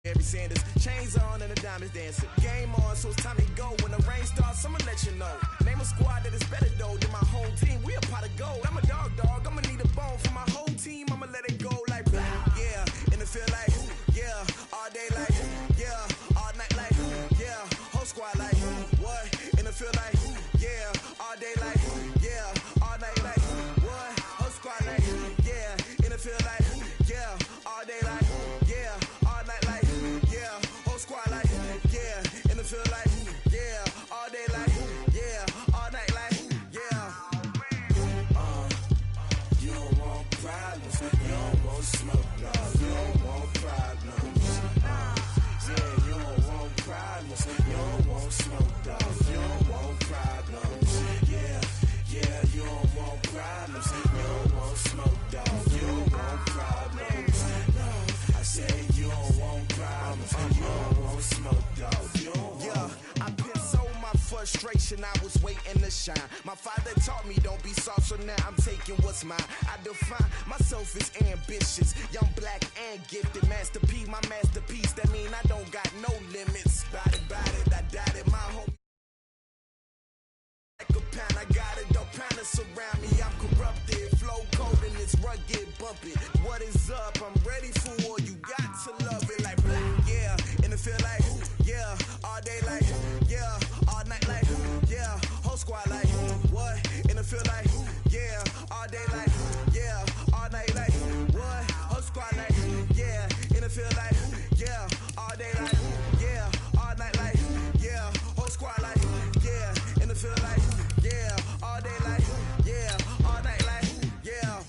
Every Sanders, chains on and the diamonds dancing. Game on, so it's time to go. When the rain starts, I'ma let you know. Name a squad that is better though than my whole team. We a pot of gold. I'm a dog. I'ma need a bone for my whole team. I'ma let it go like blah. Yeah, and it feel like yeah, all day like yeah, all night like yeah, whole squad like what? And it feel like yeah, all day like yeah, all night like what? Whole squad like yeah, and it feel like yeah, all day like yeah, all night like yeah, whole squad like yeah, and it feel like yeah, all day like yeah, all night like yeah. You don't want problems, you don't want smoke, no, you don't want problems. Yeah, you don't want problems, you don't want smoke, no, you don't want problems. Yeah, yeah, you don't want problems, you don't want smoke, dog, you don't want problems. No, I said you don't want problems, you don't want smoke, dog, you don't want. Yeah, I've been so my frustration, I was waiting to shine. My father taught me don't be soft, so now I'm taking what's mine. I define myself as ambitious, young, black, and gifted. Master P, my masterpiece. That mean I don't got no limits. Bout it, I doubt it. My home like a pound, I got it. Don't pound to surround me. I'm corrupted, flow cold and it's rugged, bumpy. What is up? I'm ready for war. You got to love it like black, yeah. And it feel like yeah, all day like yeah, all night like yeah, whole squad like what? And it feel like yeah, all day like yeah, all night like what? Whole squad like yeah, and it feel like yeah, all day like yeah, all night like yeah, whole squad like yeah, and it feel like yeah, all day like yeah, all night like yeah.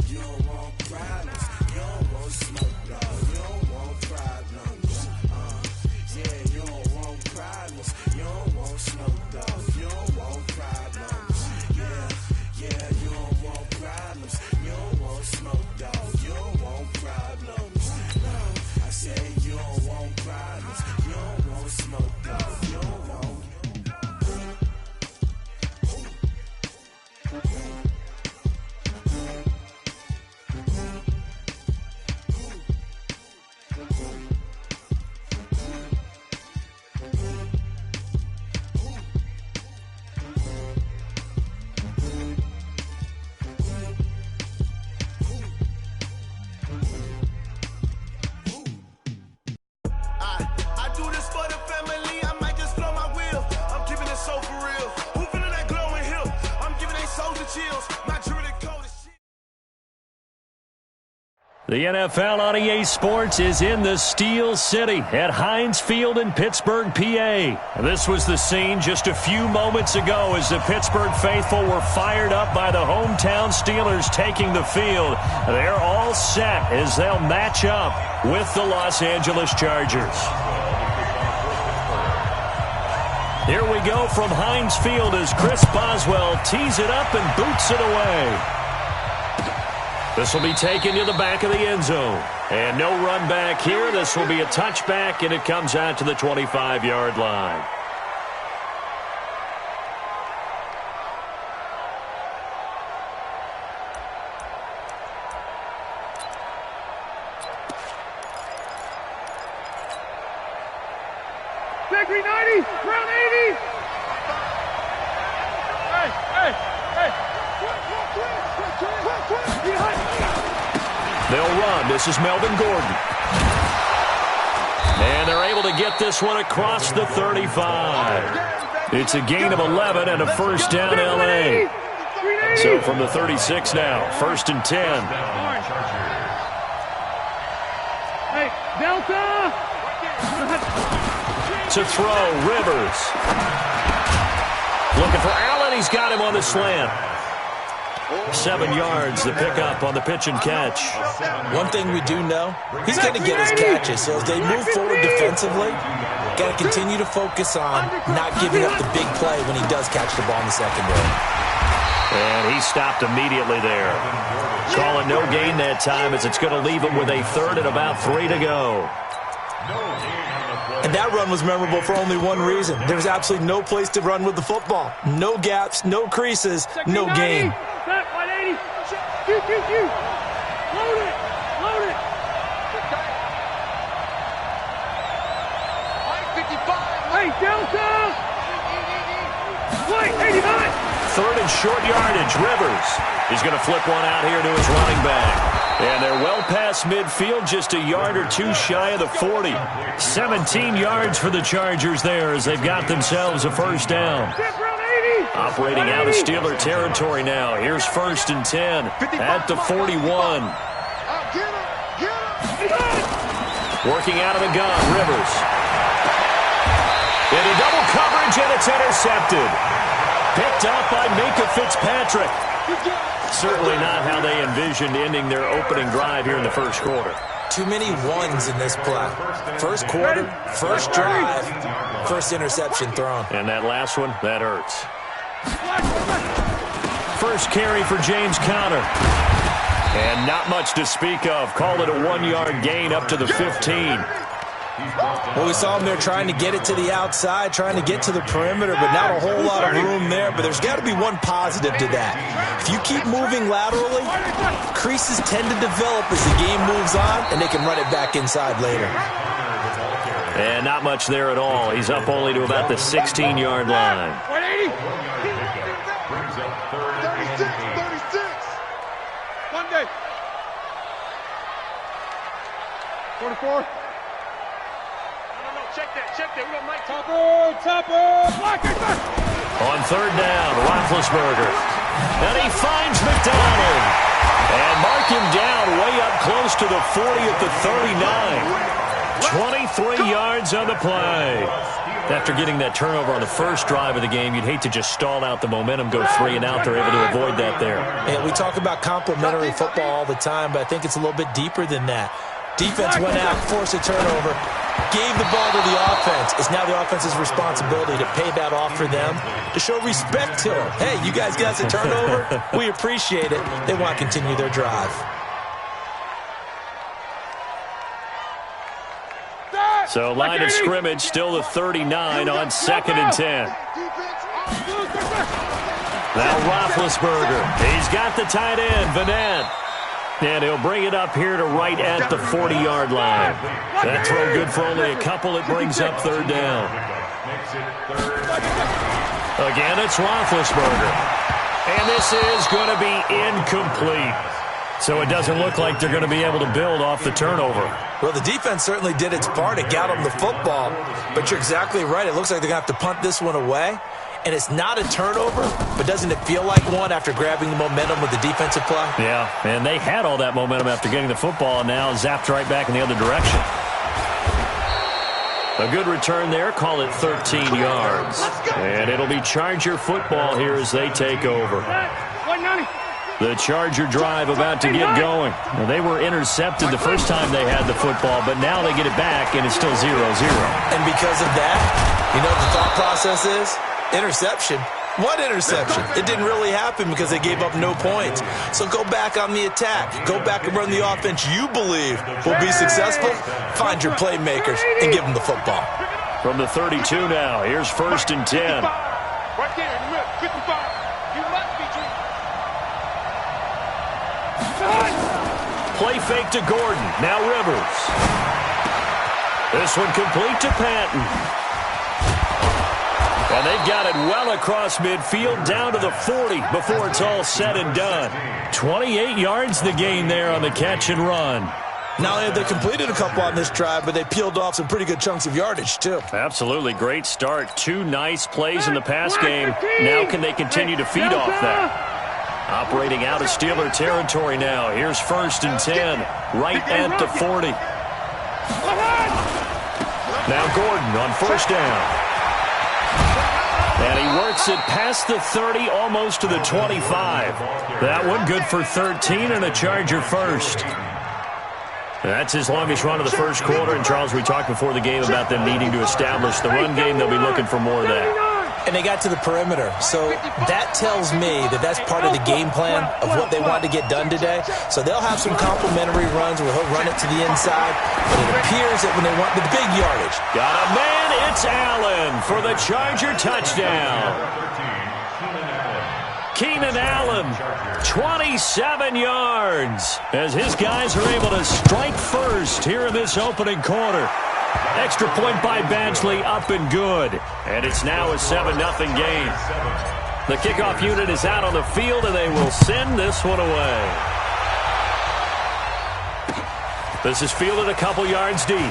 You don't want problems, you don't want smoke, no, you don't want problems. Yeah, you don't want problems, you don't want smoke, dog, you don't want problems. Yeah, yeah, you don't want problems, you don't want smoke, dog, you don't want problems. No, I said you don't want problems, you don't want smoke, dog, you don't want. I do this for the family, I might just blow my wheel. I'm keeping it so for real. Who feeling that glowing hill? I'm giving they souls the chills. My druid code is shit. The NFL on EA Sports is in the Steel City at Heinz Field in Pittsburgh, PA. This was the scene just a few moments ago as the Pittsburgh faithful were fired up by the hometown Steelers taking the field. They're all set as they'll match up with the Los Angeles Chargers. Here we go from Heinz Field as Chris Boswell tees it up and boots it away. This will be taken to the back of the end zone. And no run back here. This will be a touchback, and it comes out to the 25-yard line. Victory 90, round 80. They'll run. This is Melvin Gordon. And they're able to get this one across the 35. It's a gain of 11 and a first down, L.A. So from the 36 now, first and 10. Hey, Delta! To throw, Rivers. Looking for Allen. He's got him on the slant. 7 yards, the pickup on the pitch and catch. One thing we do know, he's going to get his catches. So as they move forward defensively, got to continue to focus on not giving up the big play when he does catch the ball in the secondary. And he stopped immediately there. Calling no gain that time as it's going to leave him with a third and about 3 to go. And that run was memorable for only one reason. There was absolutely no place to run with the football. No gaps, no creases, no gain. Load it! Load it! short yardage. Rivers is going to flip one out here to his running back. And they're well past midfield, just a yard or two shy of the 40. 17 yards for the Chargers there as they've got themselves a first down. Operating out of Steeler territory now. Here's 1st and 10 at the 41. Working out of the gun, Rivers. Into double coverage, and it's intercepted. Picked up by Minka Fitzpatrick. Certainly not how they envisioned ending their opening drive here in the first quarter. Too many ones in this play. First quarter, first drive, first interception thrown. And that last one, that hurts. First carry for James Conner. And not much to speak of. Call it a 1-yard gain up to the 15. Well, we saw him there trying to get it to the outside, trying to get to the perimeter, but not a whole lot of room there. But there's got to be one positive to that. If you keep moving laterally, creases tend to develop as the game moves on, and they can run it back inside later. And not much there at all. He's up only to about the 16-yard line. 36. Monday. 44. Check that. We got Mike Topper. On 3rd down, Roethlisberger. And he finds McDonald. And mark him down way up close to the 40 at the 39. 23 yards on the play. After getting that turnover on the first drive of the game, you'd hate to just stall out the momentum, go 3 and out. They're able to avoid that there. And we talk about complementary football all the time, but I think it's a little bit deeper than that. Defense went out, forced a turnover, gave the ball to the offense. It's now the offense's responsibility to pay that off for them, to show respect to them. Hey, you guys got us a turnover? We appreciate it. They want to continue their drive. So line of scrimmage, still the 39 on 2nd and 10. Now Roethlisberger. He's got the tight end, Vanette. And he'll bring it up here to right at the 40-yard line. That throw good for only a couple. It brings up 3rd down. Again, it's Roethlisberger. And this is going to be incomplete. So it doesn't look like they're going to be able to build off the turnover. Well, the defense certainly did its part. It got them the football. But you're exactly right. It looks like they're going to have to punt this one away. And it's not a turnover, but doesn't it feel like one after grabbing the momentum with the defensive play? Yeah, and they had all that momentum after getting the football, and now zapped right back in the other direction. A good return there. Call it 13 yards. And it'll be Charger football here as they take over. The Charger drive about to get going. Well, they were intercepted the first time they had the football, but now they get it back, and it's still 0-0. And because of that, you know what the thought process is? Interception. What interception? It didn't really happen because they gave up no points. So go back on the attack. Go back and run the offense you believe will be successful. Find your playmakers and give them the football. From the 32 now, here's 1st and 10. Right there in the middle, 55. You must be Play fake to Gordon. Now Rivers. This one complete to Patton. And they've got it well across midfield down to the 40 before it's all said and done. 28 yards the gain there on the catch and run. Not only have they completed a couple on this drive, but they peeled off some pretty good chunks of yardage, too. Absolutely. Great start. 2 nice plays in the pass game. Now can they continue to feed off that? Operating out of Steeler territory now. Here's 1st and 10. Right at the 40. Now Gordon on 1st down. And he works it past the 30, almost to the 25. That one good for 13 and a Charger first. That's his longest run of the first quarter. And, Charles, we talked before the game about them needing to establish the run game. They'll be looking for more of that. And they got to the perimeter. So that tells me that that's part of the game plan of what they want to get done today. So they'll have some complimentary runs where he'll run it to the inside. But it appears that when they want the big yardage. Got a man. It's Allen for the Charger touchdown. Keenan Allen, 27 yards, as his guys are able to strike first here in this opening quarter. Extra point by Badgley, up and good. And it's now a 7-0 game. The kickoff unit is out on the field, and they will send this one away. This is fielded a couple yards deep. And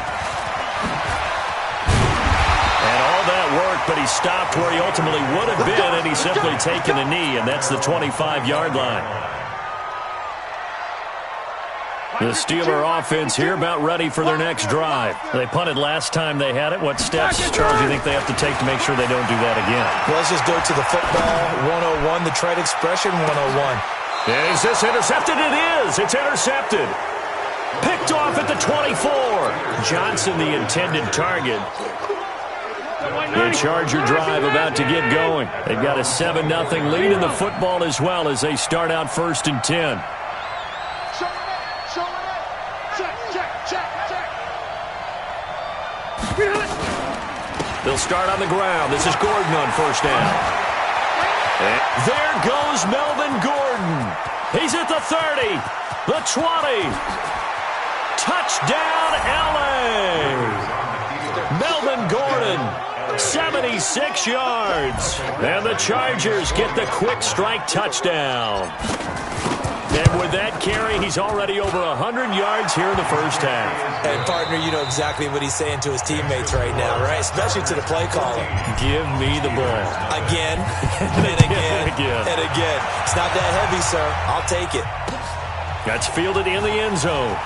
all that work, but he stopped where he ultimately would have been, and he's simply taken a knee, and that's the 25-yard line. The Steeler offense here about ready for their next drive. They punted last time they had it. What steps, Charles, do you think they have to take to make sure they don't do that again? Well, let's just go to the football 101, the trade expression 101. Is this intercepted? It is. It's intercepted. Picked off at the 24. Johnson, the intended target. The Charger drive about to get going. They've got a 7-0 lead in the football as well as they start out 1st and 10. They'll start on the ground. This is Gordon on 1st down. And there goes Melvin Gordon. He's at the 30, the 20. Touchdown, L.A. Melvin Gordon, 76 yards. And the Chargers get the quick strike touchdown. And with that carry, he's already over 100 yards here in the first half. And, partner, you know exactly what he's saying to his teammates right now, right? Especially to the play caller. Give me the ball. Again, and again, and again. It's not that heavy, sir. I'll take it. That's fielded in the end zone.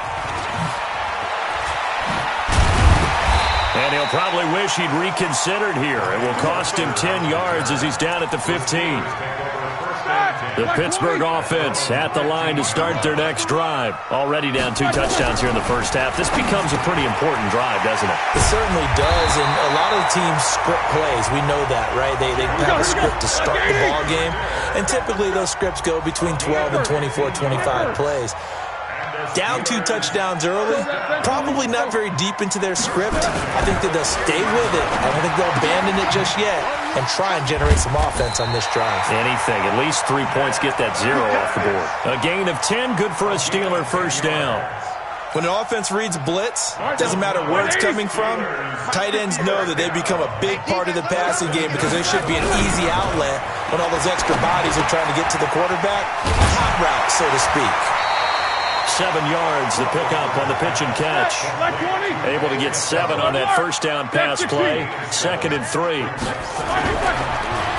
And he'll probably wish he'd reconsidered here. It will cost him 10 yards as he's down at the 15. The Pittsburgh offense at the line to start their next drive. Already down 2 touchdowns here in the first half. This becomes a pretty important drive, doesn't it? It certainly does, and a lot of the teams script plays. We know that, right? They have a script to start the ball game, and typically those scripts go between 12 and 24, 25 plays. Down 2 touchdowns early, probably not very deep into their script. I think that they'll stay with it. I don't think they'll abandon it just yet and try and generate some offense on this drive. Anything. At least 3 points, get that 0 off the board. A gain of 10, good for a Steeler first down. When an offense reads blitz, doesn't matter where it's coming from, tight ends know that they become a big part of the passing game because there should be an easy outlet when all those extra bodies are trying to get to the quarterback. A hot route, so to speak. 7 yards, the pickup on the pitch and catch. Able to get 7 on that first down pass play. 2nd and 3.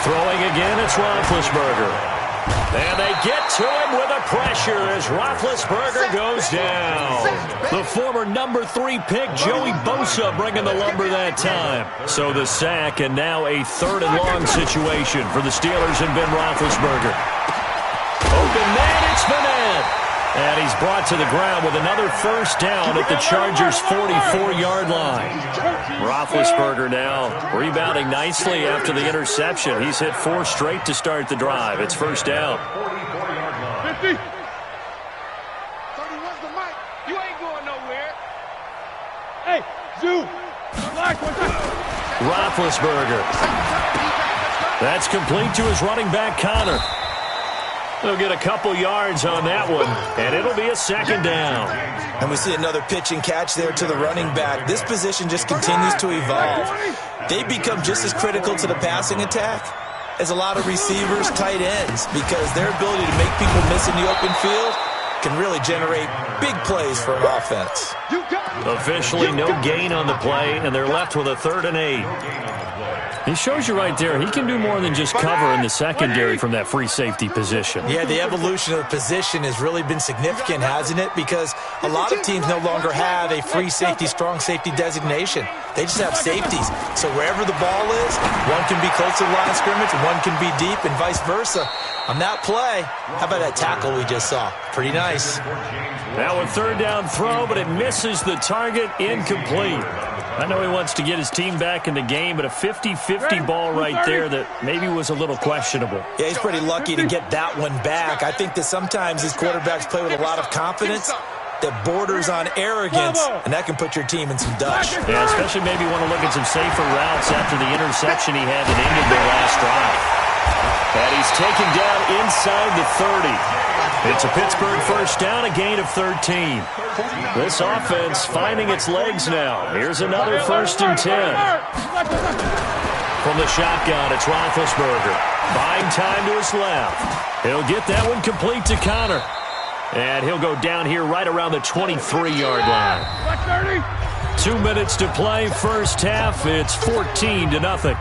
Throwing again, it's Roethlisberger. And they get to him with a pressure as Roethlisberger goes down. The former number 3 pick, Joey Bosa, bringing the lumber that time. So the sack, and now a 3rd and long situation for the Steelers and Ben Roethlisberger. Open man, it's Madden. And he's brought to the ground with another first down at the Chargers' 44-yard line. Roethlisberger now rebounding nicely after the interception. He's hit 4 straight to start the drive. It's first down. 50. 31's the mic. You ain't going nowhere. Hey, Zoo. Roethlisberger. That's complete to his running back, Connor. They'll get a couple yards on that one, and it'll be a 2nd down. And we see another pitch and catch there to the running back. This position just continues to evolve. They become just as critical to the passing attack as a lot of receivers, tight ends, because their ability to make people miss in the open field can really generate big plays for an offense. Officially no gain on the play, and they're left with a 3rd and 8. He shows you right there, he can do more than just cover in the secondary from that free safety position. Yeah, the evolution of the position has really been significant, hasn't it? Because a lot of teams no longer have a free safety, strong safety designation. They just have safeties. So wherever the ball is, one can be close to the line of scrimmage, one can be deep, and vice versa. On that play, how about that tackle we just saw? Pretty nice. Now a 3rd down throw, but it misses the target, incomplete. I know he wants to get his team back in the game, but a 50-50 ball right there that maybe was a little questionable. Yeah, he's pretty lucky to get that one back. I think that sometimes these quarterbacks play with a lot of confidence that borders on arrogance, and that can put your team in some dutch. Yeah, especially maybe want to look at some safer routes after the interception he had that ended their last drive. And he's taken down inside the 30. It's a Pittsburgh first down, a gain of 13. This offense finding its legs now. Here's another 1st and 10. From the shotgun, it's Roethlisberger. Buying time to his left. He'll get that one complete to Connor. And he'll go down here right around the 23-yard line. 2 minutes to play, first half. It's 14-0.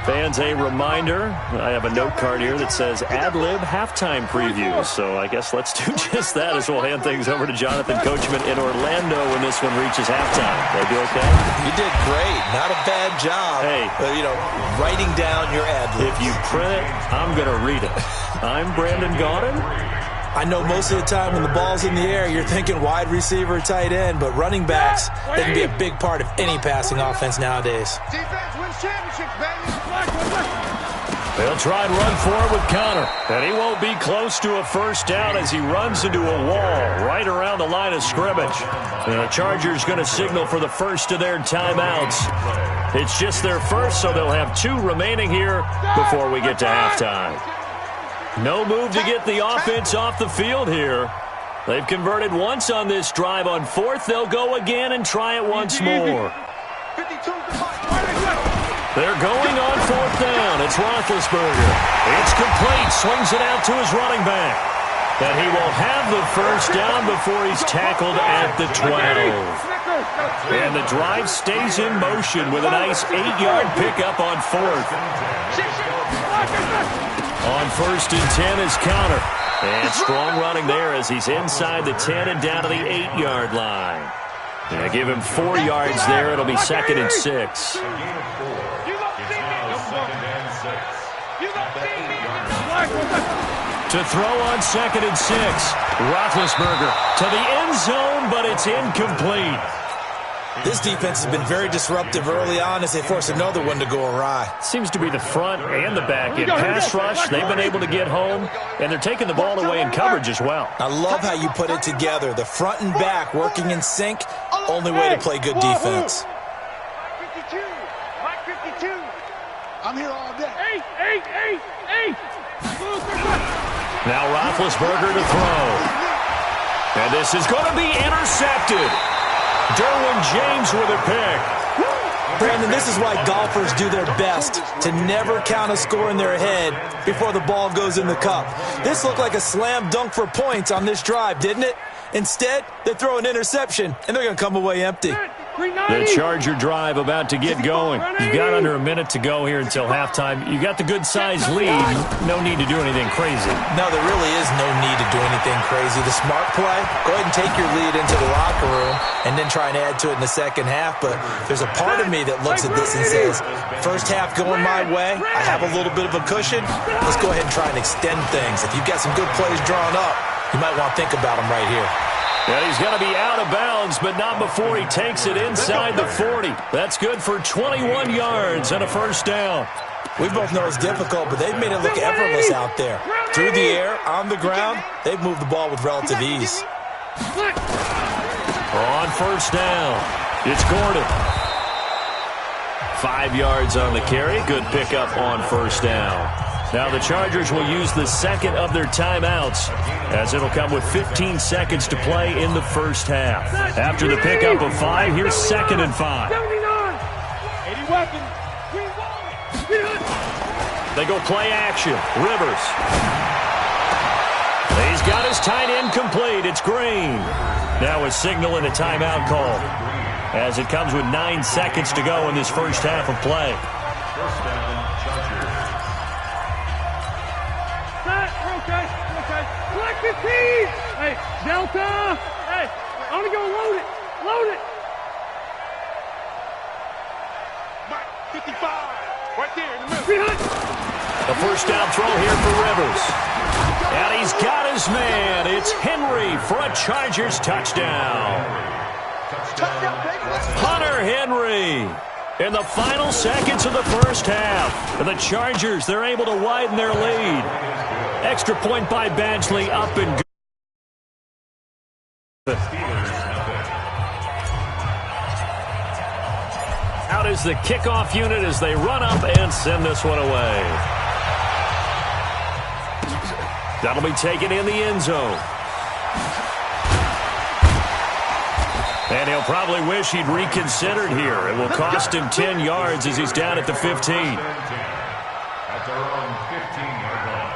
Fans, a reminder, I have a note card here that says ad-lib halftime preview. So I guess let's do just that as we'll hand things over to Jonathan Coachman in Orlando when this one reaches halftime. Did I do okay? You did great. Not a bad job. Hey. Writing down your ad-libs. If you print it, I'm going to read it. I'm Brandon Gaudin. I know most of the time when the ball's in the air, you're thinking wide receiver, tight end, but running backs, they can be a big part of any passing offense nowadays. Defense wins championships, baby. They'll try and run for it with Connor. And he won't be close to a first down as he runs into a wall right around the line of scrimmage. And the Chargers going to signal for the first of their timeouts. It's just their first, so they'll have 2 remaining here before we get to halftime. No move to get the offense off the field here. They've converted once on this drive. On 4th, they'll go again and try it once more. They're going on 4th down. It's Roethlisberger. It's complete. Swings it out to his running back. And he will have the first down before he's tackled at the 12. And the drive stays in motion with a nice 8-yard pickup on 4th. On 1st and 10 is Connor. And strong running there as he's inside the 10 and down to the 8-yard line. And give him 4 yards there. It'll be 2nd and 6. To throw on 2nd and 6. Roethlisberger to the end zone, but it's incomplete. This defense has been very disruptive early on as they force another one to go awry. Seems to be the front and the back. In pass rush, they've been able to get home, and they're taking the ball away in coverage as well. I love how you put it together. The front and back working in sync, only way to play good defense. Mike 52. I'm here all day. Hey. Now Roethlisberger to throw. And this is going to be intercepted. Derwin James with a pick. Brandon, this is why golfers do their best to never count a score in their head before the ball goes in the cup. This looked like a slam dunk for points on this drive, didn't it? Instead, they throw an interception, and they're going to come away empty. The Charger drive about to get going. You've got under a minute to go here until halftime. You've got the good-sized lead. No need to do anything crazy. No, there really is no need to do anything crazy. The smart play, go ahead and take your lead into the locker room and then try and add to it in the second half. But there's a part of me that looks at this and says, first half going my way, I have a little bit of a cushion. Let's go ahead and try and extend things. If you've got some good plays drawn up, you might want to think about them right here. And he's going to be out of bounds, but not before he takes it inside the 40. That's good for 21 yards and a first down. We both know it's difficult, but they've made it look effortless out there. Through the air, on the ground, they've moved the ball with relative ease. On first down, it's Gordon. 5 yards on the carry. Good pickup on first down. Now the Chargers will use the second of their timeouts as it'll come with 15 seconds to play in the first half. After the pickup of 5, here's 2nd and 5. They go play action. Rivers. He's got his tight end complete. It's Green. Now a signal and a timeout call as it comes with 9 seconds to go in this first half of play. Hey, Delta! Hey, I want to go load it! Load it! Mike, 55, right there in the middle. A first down throw here for Rivers. And he's got his man. It's Henry for a Chargers touchdown. Hunter Henry in the final seconds of the first half. And the Chargers, they're able to widen their lead. Extra point by Badgley, up and good. Out is the kickoff unit as they run up and send this one away. That'll be taken in the end zone. And he'll probably wish he'd reconsidered here. It will cost him 10 yards as he's down at the 15. At their own 15-yard line.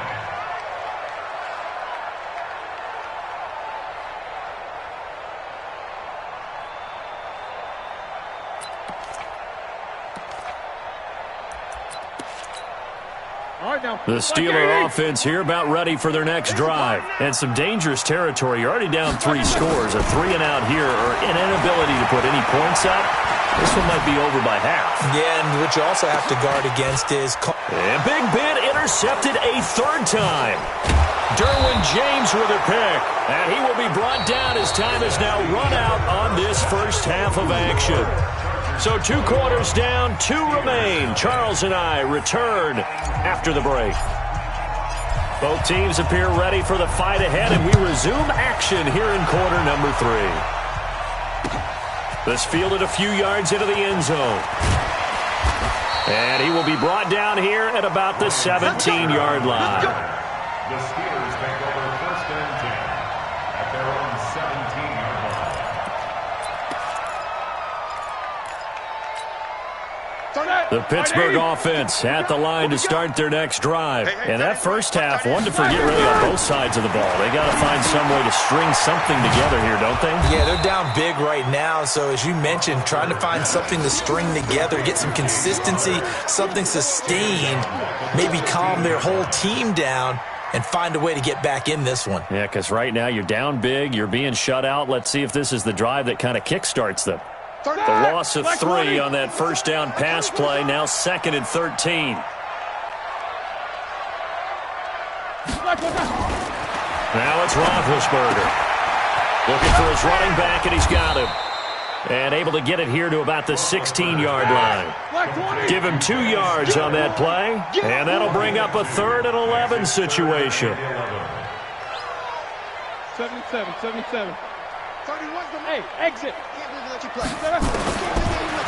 The Steeler offense here about ready for their next drive. And some dangerous territory. You're already down 3 scores. A 3-and-out here or an inability to put any points up. This one might be over by half. Yeah, and what you also have to guard against is... And Big Ben intercepted a 3rd time. Derwin James with a pick. And he will be brought down as time is now run out on this first half of action. So 2 quarters down, 2 remain. Charles and I return after the break. Both teams appear ready for the fight ahead, and we resume action here in quarter number 3. This fielded a few yards into the end zone. And he will be brought down here at about the 17-yard line. The Steelers take over 1st and 10 at their own 17-yard line. The Pittsburgh offense at the line to start their next drive. And that first half, one to forget really on both sides of the ball. They got to find some way to string something together here, don't they? Yeah, they're down big right now. So as you mentioned, trying to find something to string together, get some consistency, something sustained, maybe calm their whole team down and find a way to get back in this one. Yeah, because right now you're down big, you're being shut out. Let's see if this is the drive that kind of kickstarts them. The loss of 3 on that first down pass play. Now 2nd and 13. Now it's Roethlisberger. Looking for his running back, and he's got him. And able to get it here to about the 16-yard line. Give him 2 yards on that play. And that'll bring up a 3rd and 11 situation. 77. Hey, exit.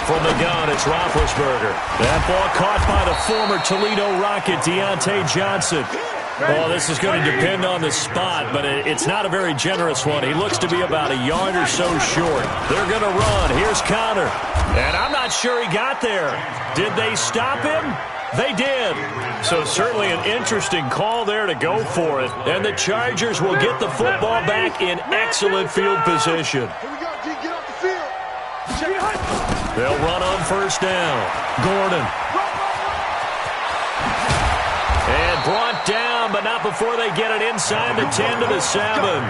From the gun, it's Roethlisberger. That ball caught by the former Toledo Rocket, Deontay Johnson. Well, this is going to depend on the spot, but it's not a very generous one. He looks to be about a yard or so short. They're going to run. Here's Connor. And I'm not sure he got there. Did they stop him? They did. So certainly an interesting call there to go for it. And the Chargers will get the football back in excellent field position. They'll run on first down. Gordon. And brought down, but not before they get it inside the 10 to the 7.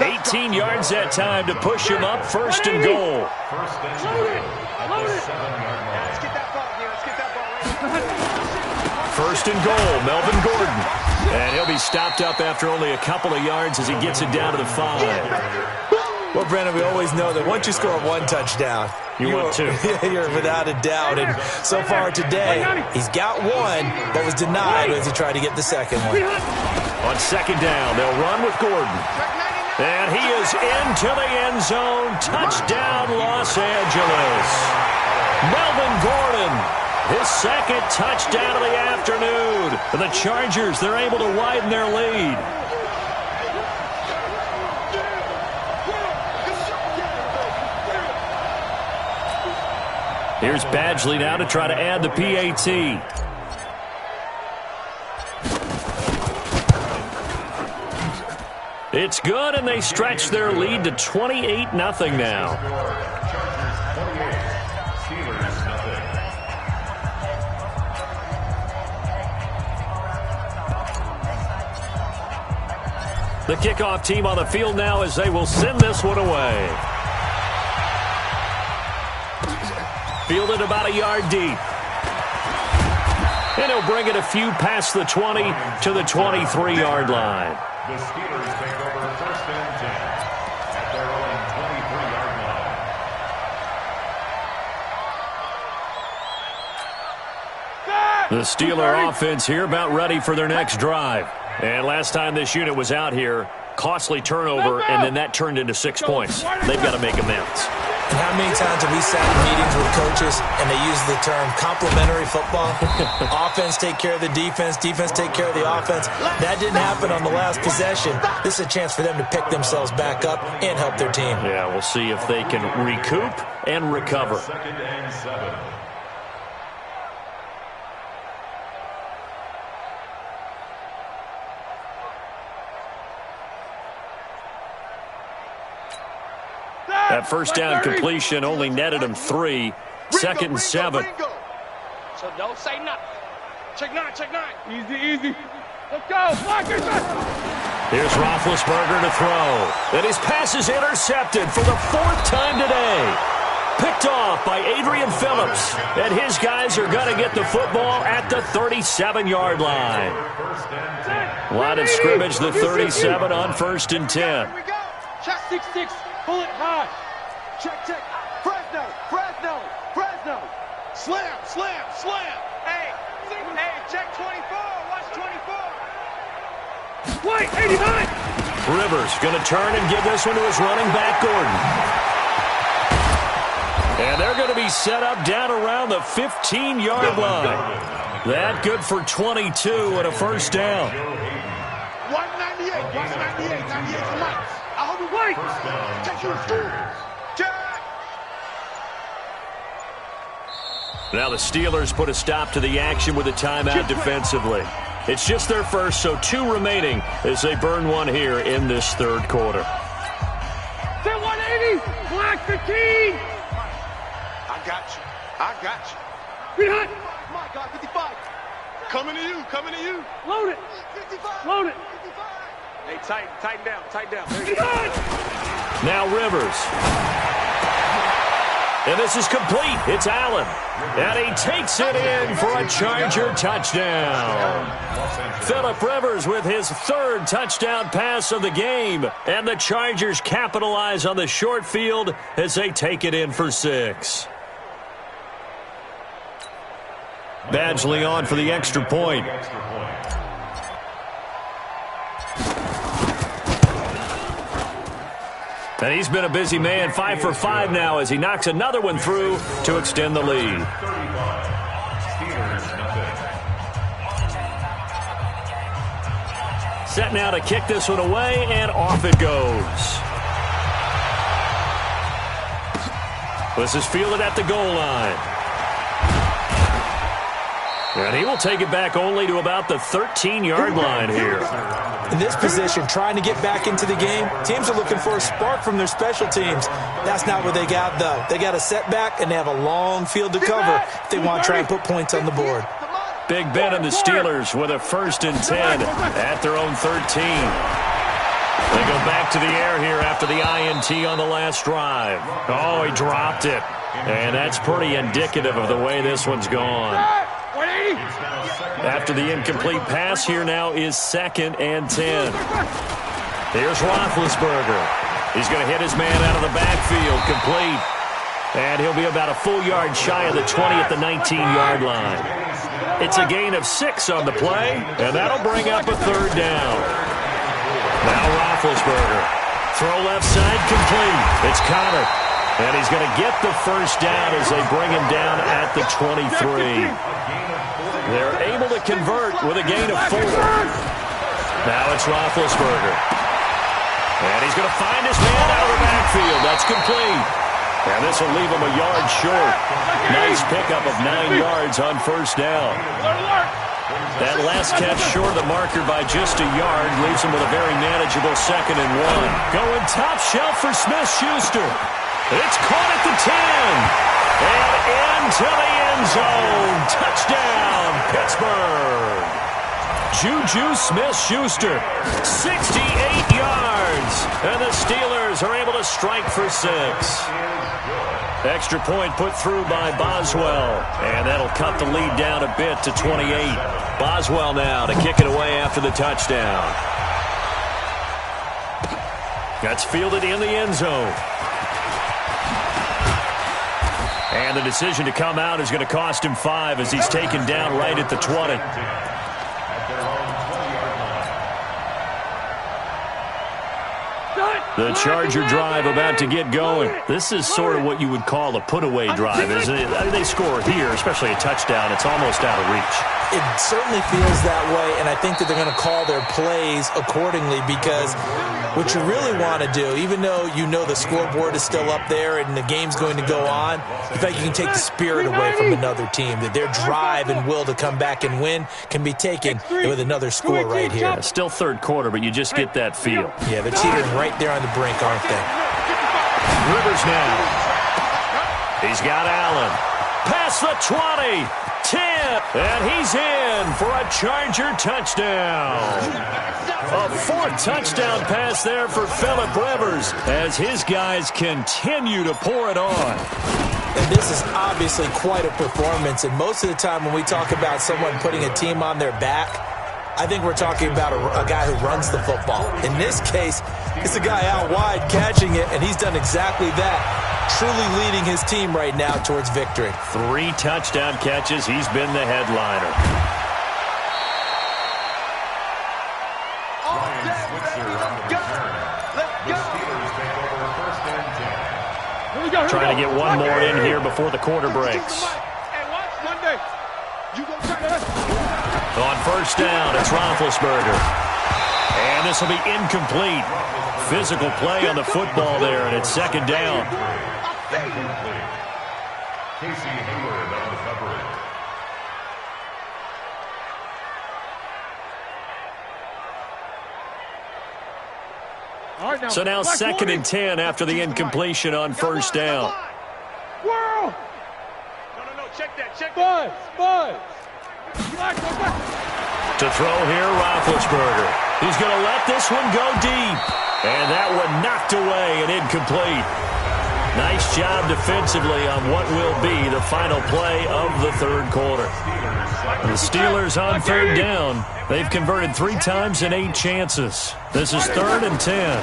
18 yards that time to push him up. 1st and goal. 1st and 10 at the 7-yard line. Let's get that ball here. Let's get that ball. 1st and goal, Melvin Gordon. And he'll be stopped up after only a couple of yards as he gets it down to the 5. Well, Brandon, we always know that once you score 1 touchdown, want 2. You're without a doubt. And so far today, he's got 1, but was denied as he tried to get the 2nd one. On 2nd down, they'll run with Gordon. And he is into the end zone. Touchdown, Los Angeles. Melvin Gordon, his 2nd touchdown of the afternoon. For the Chargers, they're able to widen their lead. Here's Badgley now to try to add the PAT. It's good, and they stretch their lead to 28-0 now. The kickoff team on the field now as they will send this one away. Fielded about a yard deep. And he'll bring it a few past the 20 to the 23-yard line. The Steelers take over 1st and 10 at their own 23-yard line. The Steeler offense here about ready for their next drive. And last time this unit was out here, costly turnover, and then that turned into 6 points. They've got to make amends. And how many times have we sat in meetings with coaches and they use the term complementary football? Offense take care of the defense, defense take care of the offense. That didn't happen on the last possession. This is a chance for them to pick themselves back up and help their team. Yeah, we'll see if they can recoup and recover. 2nd and 7. That first down completion only netted him 3. 2nd and 7. So don't say nothing. Check 9, check 9. Easy, easy. Let's go. Blockers. Here's Roethlisberger to throw. And his pass is intercepted for the 4th time today. Picked off by Adrian Phillips. And his guys are going to get the football at the 37-yard line. Line of scrimmage, the 37 on 1st and 10. Here we go. Check 6-6. Pull it high. Check, check. Fresno, Fresno, Fresno. Slam, slam, slam. Hey, check 24. Watch 24. Wait, 89. Rivers going to turn and give this one to his running back, Gordon. And they're going to be set up down around the 15-yard line. That good for 22 and a first down. 198. Watch 98. 98 for Mike. I hope it wait. Take you to school. Now the Steelers put a stop to the action with a timeout defensively. It's just their first, so 2 remaining as they burn one here in this 3rd quarter. Say 180. Black 15. I got you. I got you. Behind. My God, 55. Coming to you. Coming to you. Load it. 55. Load it. 55. Hey, tighten down. Tighten down. There you go. Now Rivers. And this is complete. It's Allen. And he takes it in for a Charger touchdown. Phillip Rivers with his 3rd touchdown pass of the game. And the Chargers capitalize on the short field as they take it in for 6. Badgley on for the extra point. And he's been a busy man, 5 for 5 now as he knocks another one through to extend the lead. Set now to kick this one away, and off it goes. This is fielded at the goal line. And he will take it back only to about the 13-yard line here. In this position, trying to get back into the game, teams are looking for a spark from their special teams. That's not what they got, though. They got a setback, and they have a long field to cover if they want to try and put points on the board. Big Ben and the Steelers with a 1st and 10 at their own 13. They go back to the air here after the INT on the last drive. Oh, he dropped it. And that's pretty indicative of the way this one's gone. After the incomplete pass, here now is 2nd and 10. Here's Roethlisberger. He's going to hit his man out of the backfield, complete. And he'll be about a full yard shy of the 20 at the 19-yard line. It's a gain of 6 on the play, and that'll bring up a 3rd down. Now Roethlisberger. Throw left side, complete. It's Connor. And he's going to get the first down as they bring him down at the 23. They're able to convert with a gain of 4. Now it's Roethlisberger. And he's going to find his man out of the backfield. That's complete. And this will leave him a yard short. Nice pickup of 9 yards on 1st down. That last catch short of the marker by just a yard leaves him with a very manageable 2nd and 1. Going top shelf for Smith-Schuster. It's caught at the 10. And into the end zone. Touchdown, Pittsburgh. Juju Smith-Schuster, 68 yards. And the Steelers are able to strike for 6. Extra point put through by Boswell. And that'll cut the lead down a bit to 28. Boswell now to kick it away after the touchdown. That's fielded in the end zone. And the decision to come out is going to cost him 5 as he's taken down right at the 20. The Charger drive about to get going. This is sort of what you would call a put-away drive, isn't it? They score here, especially a touchdown. It's almost out of reach. It certainly feels that way, and I think that they're going to call their plays accordingly, because what you really want to do, even though you know the scoreboard is still up there and the game's going to go on, in fact, you can take the spirit away from another team, that their drive and will to come back and win can be taken with another score right here. Yeah, still third quarter, but you just get that feel. Yeah, they're teetering right there on the brink, aren't they? Rivers now. He's got Allen. Past the 20. 10, and he's in for a Charger touchdown. A fourth touchdown pass there for Phillip Rivers as his guys continue to pour it on. And this is obviously quite a performance, and most of the time when we talk about someone putting a team on their back, I think we're talking about a guy who runs the football. In this case, it's a guy out wide catching it, and he's done exactly that. Truly leading his team right now towards victory. 3 touchdown catches. He's been the headliner. Trying to get one more in here before the quarter breaks. On first down, it's Roethlisberger. And this will be incomplete. Physical play on the football there, and it's second down. Casey Hayward on the coverage. So now second and 10 after the incompletion on first down. No, check that. Buzz. To throw here, Roethlisberger. He's going to let this one go deep. And that one knocked away and incomplete. Nice job defensively on what will be the final play of the third quarter. The Steelers on third down. They've converted 3 times in 8 chances. This is 3rd and 10.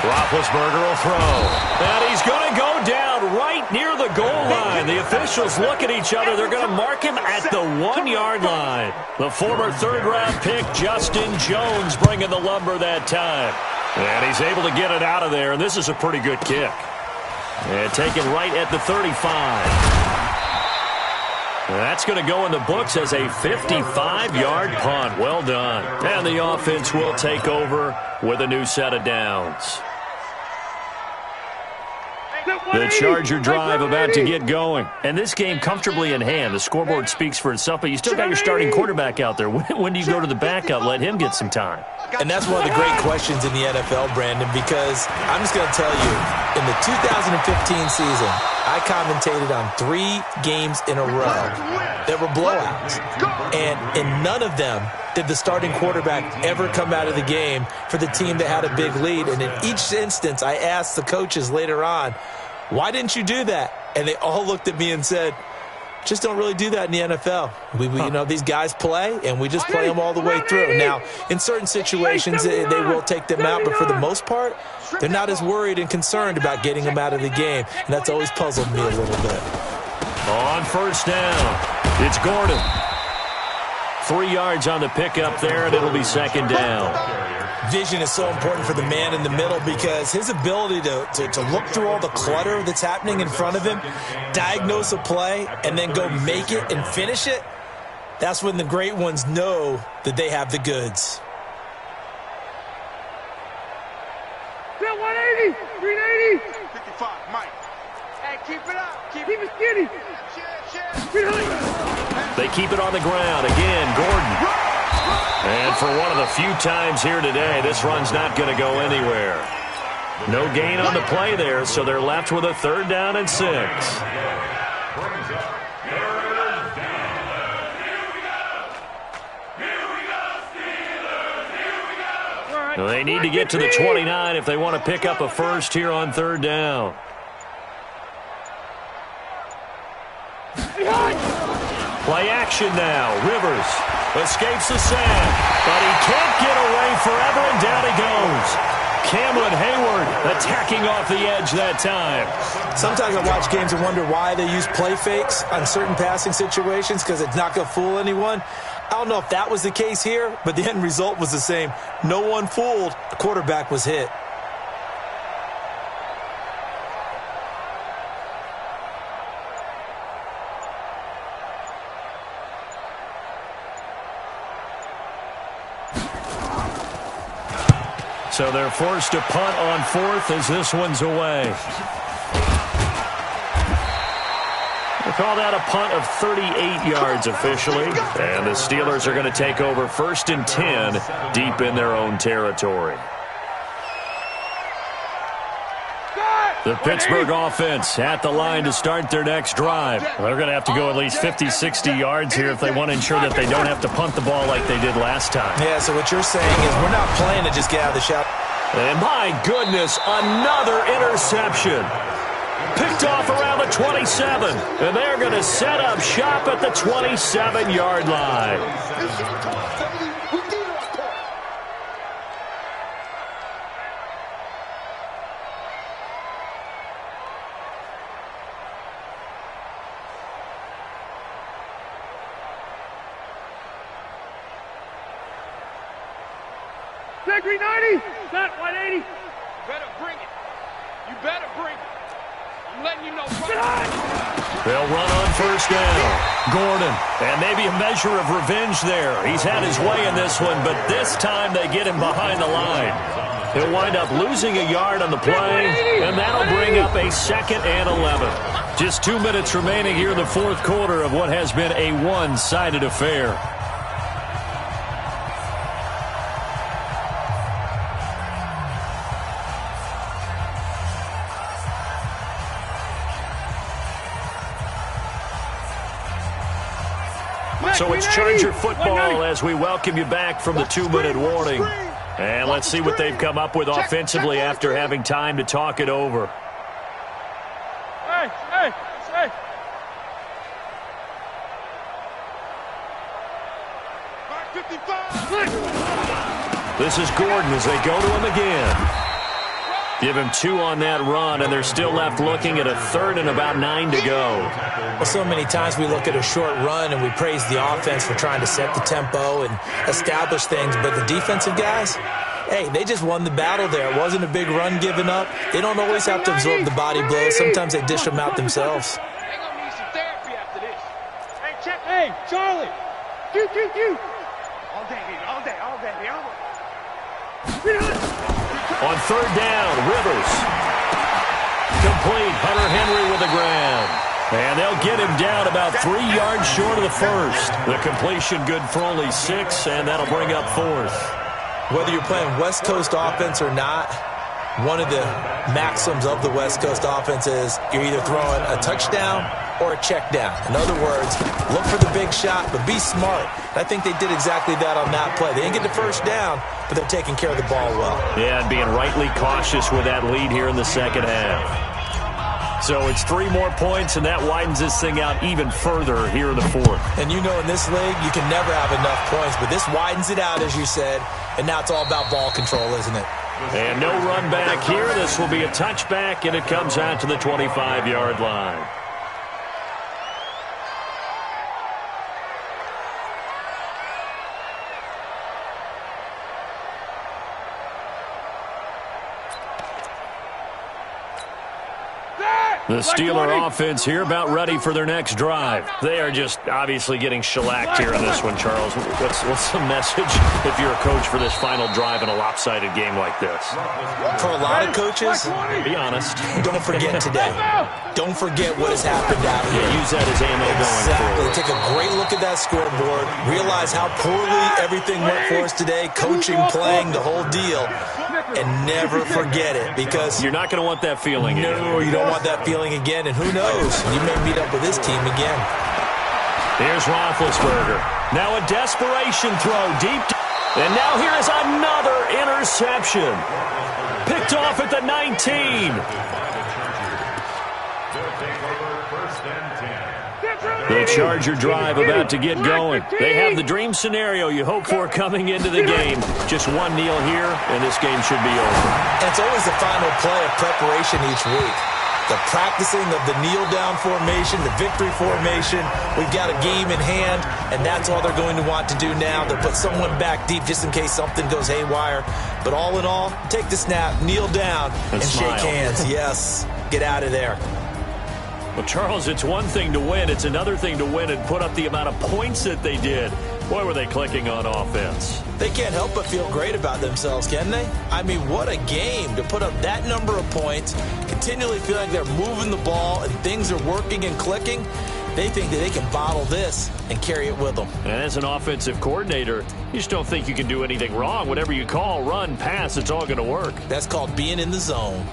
Roethlisberger will throw. And he's going to go down right near the goal line. The officials look at each other. They're going to mark him at the 1-yard line. The former third-round pick, Justin Jones, bringing the lumber that time. And he's able to get it out of there, and this is a pretty good kick. And taken right at the 35. That's going to go in the books as a 55-yard punt. Well done. And the offense will take over with a new set of downs. The Charger drive about to get going. And this game comfortably in hand. The scoreboard speaks for itself, but you still got your starting quarterback out there. When do you go to the backup? Let him get some time. And that's one of the great questions in the NFL, Brandon, because I'm just going to tell you, in the 2015 season, I commentated on 3 games in a row that were blowouts. And in none of them did the starting quarterback ever come out of the game for the team that had a big lead. And in each instance, I asked the coaches later on, why didn't you do that? And they all looked at me and said, just don't really do that in the NFL. We you know, these guys play, and we just play them all the way through. Now, in certain situations, they will take them out, but for the most part, they're not as worried and concerned about getting them out of the game, and that's always puzzled me a little bit. On first down, it's Gordon. 3 yards on the pickup there, and it'll be second down. Vision is so important for the man in the middle because his ability to look through all the clutter that's happening in front of him, diagnose a play, and then go make it and finish it, that's when the great ones know that they have the goods. 180, 380, 55, Mike. Hey, keep it up. Keep it skinny. They keep it on the ground. Again, Gordon. And for one of the few times here today, this run's not going to go anywhere. No gain on the play there, so they're left with a 3rd down and 6. They need to get to the 29 if they want to pick up a first here on 3rd down. Play action now. Rivers escapes the sack, but he can't get away forever, and down he goes. Cameron Hayward attacking off the edge that time. Sometimes I watch games and wonder why they use play fakes on certain passing situations because it's not going to fool anyone. I don't know if that was the case here, but the end result was the same. No one fooled. The quarterback was hit. So they're forced to punt on fourth as this one's away. We'll call that a punt of 38 yards officially. And the Steelers are going to take over 1st and 10 deep in their own territory. The Pittsburgh offense at the line to start their next drive. They're going to have to go at least 50, 60 yards here if they want to ensure that they don't have to punt the ball like they did last time. Yeah, so what you're saying is we're not playing to just get out of the shot. And my goodness, another interception. Picked off around the 27. And they're going to set up shop at the 27-yard line. Gregory 90, set 180. Better bring it. You better bring it. I'm letting you know. They'll run on 1st down. Gordon, and maybe a measure of revenge there. He's had his way in this one, but this time they get him behind the line. He'll wind up losing a yard on the play, and that'll bring up a 2nd and 11. Just 2 minutes remaining here in the 4th quarter of what has been a one-sided affair. So it's Charger football as we welcome you back from the 2-minute warning. And let's see what they've come up with offensively after having time to talk it over. Hey. This is Gordon as they go to him again. Give him 2 on that run, and they're still left looking at a 3rd and about 9 to go. Well, so many times we look at a short run and we praise the offense for trying to set the tempo and establish things, but the defensive guys, hey, they just won the battle there. It wasn't a big run given up. They don't always have to absorb the body blows. Sometimes they dish them out themselves. They're going to need some therapy after this. Hey, Charlie. All day, baby. All day. On 3rd down, Rivers. Complete. Hunter Henry with the ground. And they'll get him down about 3 yards short of the 1st. The completion good for only 6, and that'll bring up 4th. Whether you're playing West Coast offense or not, one of the maxims of the West Coast offense is you're either throwing a touchdown or a check down. In other words, look for the big shot, but be smart. I think they did exactly that on that play. They didn't get the 1st down, but they're taking care of the ball well. Yeah, and being rightly cautious with that lead here in the 2nd half. So it's 3 more points, and that widens this thing out even further here in the 4th. And you know in this league, you can never have enough points, but this widens it out, as you said, and now it's all about ball control, isn't it? And no run back here. This will be a touchback, and it comes out to the 25-yard line. The Steeler offense here about ready for their next drive. They are just obviously getting shellacked here in this one, Charles. What's the message if you're a coach for this final drive in a lopsided game like this? For a lot of coaches, be honest. Don't forget today. Don't forget what has happened out here. Yeah, use that as ammo going forward. Take a great look at that scoreboard. Realize how poorly everything went for us today. Coaching, playing, the whole deal. And never forget it, because you're not going to want that feeling again. No, you don't want that feeling again, and who knows? You may meet up with this team again. Here's Roethlisberger. Now a desperation throw deep. And now here is another interception. Picked off at the 19. The Charger drive about to get going. They have the dream scenario you hope for coming into the game. Just one kneel here, and this game should be over. And it's always the final play of preparation each week. The practicing of the kneel-down formation, the victory formation. We've got a game in hand, and that's all they're going to want to do now. They'll put someone back deep just in case something goes haywire. But all in all, take the snap, kneel down, and shake hands. Yes, get out of there. Well, Charles, it's one thing to win. It's another thing to win and put up the amount of points that they did. Boy, were they clicking on offense. They can't help but feel great about themselves, can they? I mean, what a game to put up that number of points, continually feel like they're moving the ball and things are working and clicking. They think that they can bottle this and carry it with them. And as an offensive coordinator, you just don't think you can do anything wrong. Whatever you call, run, pass, it's all going to work. That's called being in the zone.